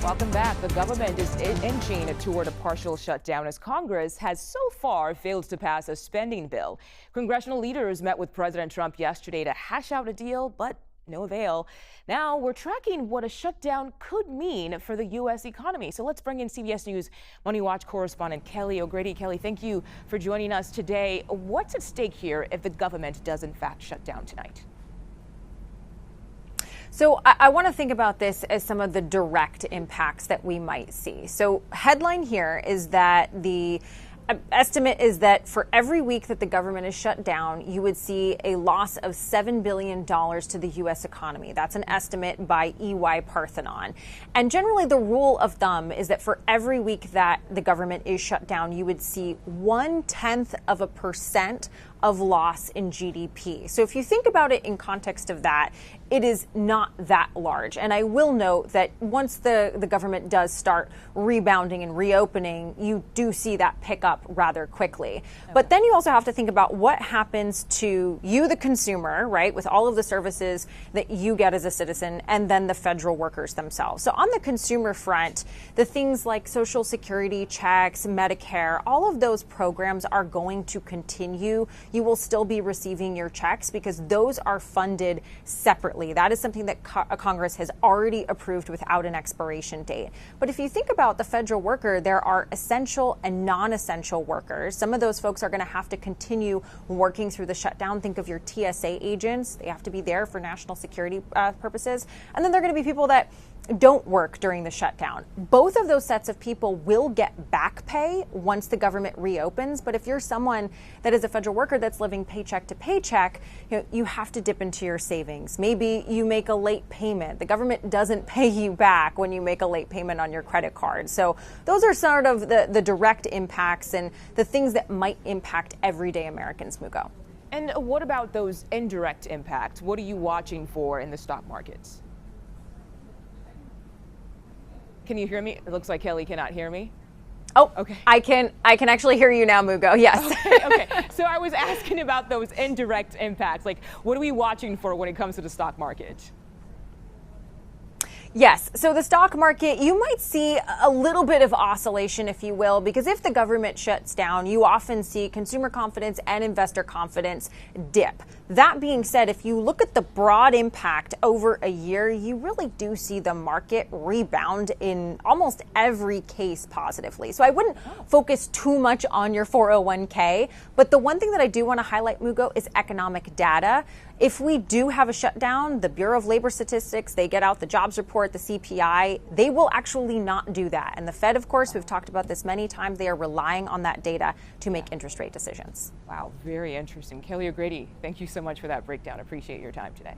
Welcome back. The government is inching toward a partial shutdown as Congress has so far failed to pass a spending bill. Congressional leaders met with President Trump yesterday to hash out a deal, but no avail. Now we're tracking what a shutdown could mean for the U.S. economy. So let's bring in CBS News MoneyWatch correspondent Kelly O'Grady. Kelly, thank you for joining us today. What's at stake here if the government does in fact shut down tonight? So I want to think about this as some of the direct impacts that we might see. So headline here is that the estimate is that for every week that the government is shut down, you would see a loss of $7 billion to the U.S. economy. That's an estimate by EY Parthenon. And generally, the rule of thumb is that for every week that the government is shut down, you would see 0.1% of loss in GDP. So if you think about it in context of that, it is not that large. And I will note that once the government does start rebounding and reopening, you do see that pick up rather quickly. Okay. But then you also have to think about what happens to you, the consumer, right, with all of the services that you get as a citizen, and then the federal workers themselves. So on the consumer front, the things like Social Security checks, Medicare, all of those programs are going to continue. You will still be receiving your checks because those are funded separately. That is something that Congress has already approved without an expiration date. But if you think about the federal worker, there are essential and non-essential workers. Some of those folks are going to have to continue working through the shutdown. Think of your TSA agents. They have to be there for national security purposes. And then there are going to be people that don't work during the shutdown. Both of those sets of people will get back pay once the government reopens. But if you're someone that is a federal worker that's living paycheck to paycheck, you have to dip into your savings. Maybe you make a late payment. The government doesn't pay you back when you make a late payment on your credit card. So those are sort of the direct impacts and the things that might impact everyday Americans, Mugo. And what about those indirect impacts? What are you watching for in the stock markets? Can you hear me? It looks like Kelly cannot hear me. Oh, okay. I can actually hear you now, Mugo. Yes. Okay. So I was asking about those indirect impacts. Like, what are we watching for when it comes to the stock market? Yes. So the stock market, you might see a little bit of oscillation, if you will, because if the government shuts down, you often see consumer confidence and investor confidence dip. That being said, if you look at the broad impact over a year, you really do see the market rebound in almost every case positively. So I wouldn't focus too much on your 401k. But the one thing that I do want to highlight, Mugo, is economic data. If we do have a shutdown, the Bureau of Labor Statistics, they get out the jobs report, the CPI, they will actually not do that. And the Fed, of course, we've talked about this many times, they are relying on that data to make interest rate decisions. Wow, very interesting. Kelly O'Grady, thank you so much for that breakdown. Appreciate your time today.